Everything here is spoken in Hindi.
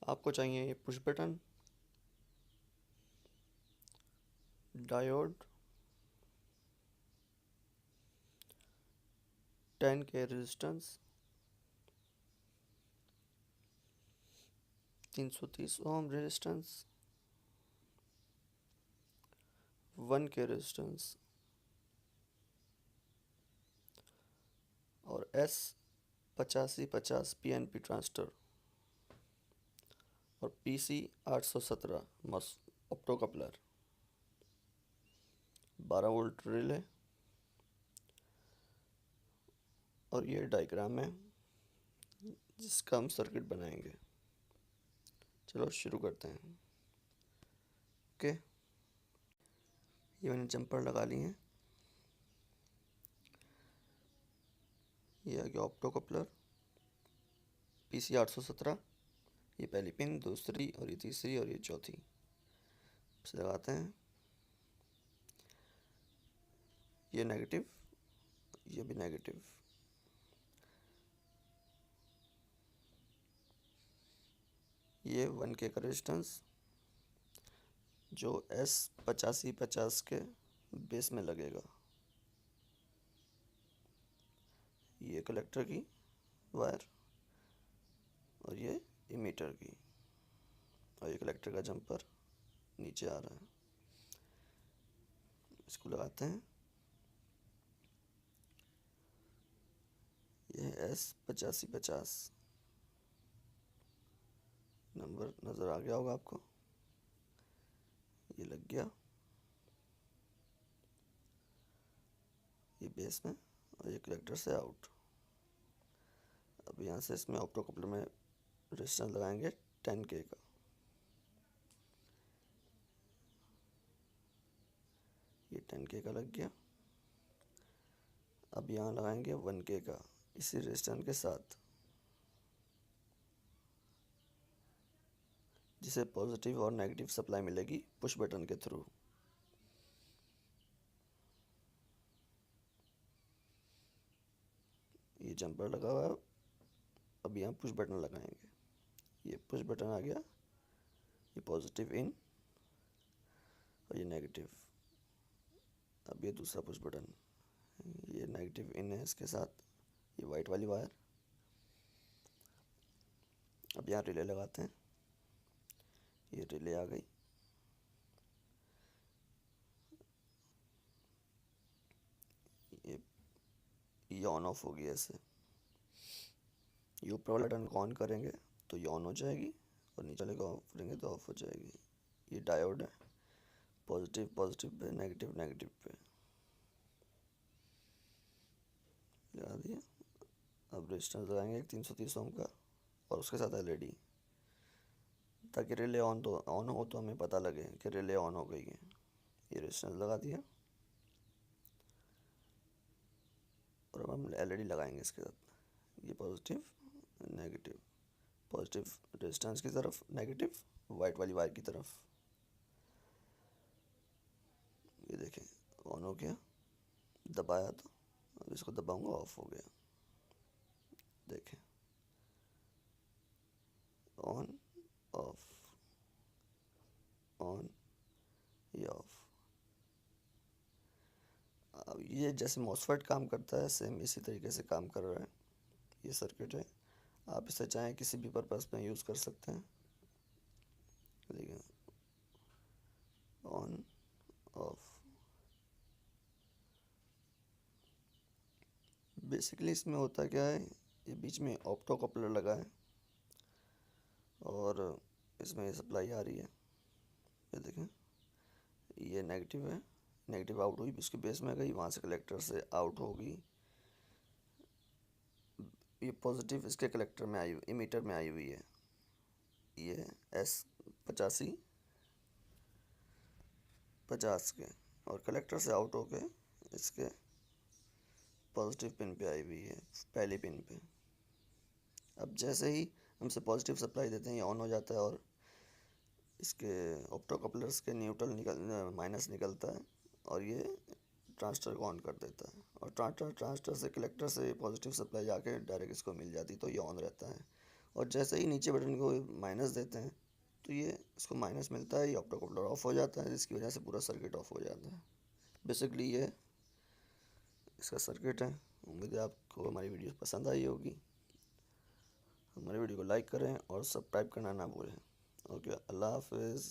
आपको चाहिए ये push button, diode, 10K resistance, 330 ohm resistance, 1K resistance और S8550 PNP ट्रांजिस्टर और PC 817 मस ऑप्टो कपलर, 12 वोल्ट रिले। और ये डायग्राम है जिसका हम सर्किट बनाएंगे। चलो शुरू करते हैं। ओके, ये मैंने जंपर लगा ली हैं। ये आ गया ऑप्टो कपलर PC 817। ये पहली पिन, दूसरी और ये तीसरी और ये चौथी। इसे लगाते हैं। ये नेगेटिव, ये भी नेगेटिव। ये 1K का रेजिस्टेंस जो S8550 के बेस में लगेगा। ये कलेक्टर की वायर और ये इमीटर की, और ये कलेक्टर का जंपर नीचे आ रहा है। इसको लगाते हैं। ये है S8550 नंबर, नज़र आ गया होगा आपको। ये लग गया, ये बेस में और ये कलेक्टर से आउट। अब यहाँ से इसमें ऑप्टो कपलर में रेजिस्टेंस लगाएंगे 10K का। ये 10K का लग गया। अब यहाँ लगाएंगे 1K का इसी रेजिस्टेंस के साथ, जिसे पॉजिटिव और नेगेटिव सप्लाई मिलेगी पुश बटन के थ्रू। ये जंपर लगा हुआ है। अब यहाँ पुश बटन लगाएंगे। ये पुश बटन आ गया, ये पॉजिटिव इन और ये नेगेटिव। अब ये दूसरा पुश बटन, ये नेगेटिव इन है इसके साथ, ये वाइट वाली वायर। अब यहाँ रिले लगाते हैं। ये रिले आ गई। ये ऑन ऑफ होगी ऐसे। ये ऊपर वाला बटन ऑन करेंगे तो ये ऑन हो जाएगी और नीचे वाले को ऑफ करेंगे तो ऑफ हो जाएगी। ये डायोड है, positive positive pay, negative negative पे लगा दिया। अब रेजिस्टेंस लगाएंगे 330 ओम का और उसके साथ एलईडी, ताकि रिले ऑन हो तो हमें पता लगे कि रिले ऑन हो गई है। ये रेजिस्टेंस लगा दिया और अब हम एलईडी लगाएंगे इसके साथ। ये पॉजिटिव नेगेटिव, पॉजिटिव रेजिस्टेंस की तरफ, नेगेटिव वाइट वाली वायर की तरफ। ये देखें ऑन हो गया, दबाया तो, अब इसको दबाऊंगा ऑफ हो गया। देखें ऑन ऑफ, ऑन, ये ऑफ। अब ये जैसे मॉसफेट काम करता है सेम इसी तरीके से काम कर रहा है। ये सर्किट है, आप इसे चाहें किसी भी पर्पस में यूज़ कर सकते हैं। देखिए ऑन ऑफ। बेसिकली इसमें होता क्या है, ये बीच में ऑप्टो कपलर लगा है और इसमें ये सप्लाई आ रही है। ये देखें, ये नेगेटिव है, नेगेटिव आउट हुई, इसके बेस में गई, वहाँ से कलेक्टर से आउट होगी। ये पॉजिटिव इसके कलेक्टर में आई, इमीटर में आई हुई है। ये S8550 के, और कलेक्टर से आउट होके इसके पॉजिटिव पिन पे आई हुई है, पहली पिन पे। अब जैसे ही हमसे पॉजिटिव सप्लाई देते हैं ये ऑन हो जाता है और इसके ऑप्टो कपलर्स के न्यूट्रल माइनस निकलता है और ये ट्रांजिस्टर को ऑन कर देता है, और ट्रांजिस्टर से कलेक्टर से पॉजिटिव सप्लाई जाके डायरेक्ट इसको मिल जाती, तो ये ऑन रहता है और जैसे ही नीचे बटन को माइनस देते हैं तो ये इसको माइनस मिलता है, ये ऑप्टो कपलर ऑफ हो जाता है, जिसकी वजह से पूरा सर्किट ऑफ हो जाता है। बेसिकली ये इसका सर्किट है। उम्मीद है आपको हमारी वीडियो पसंद आई होगी। हमारी वीडियो को लाइक करें और सब्सक्राइब करना ना भूलें। ओके, अल्लाह हाफिज़।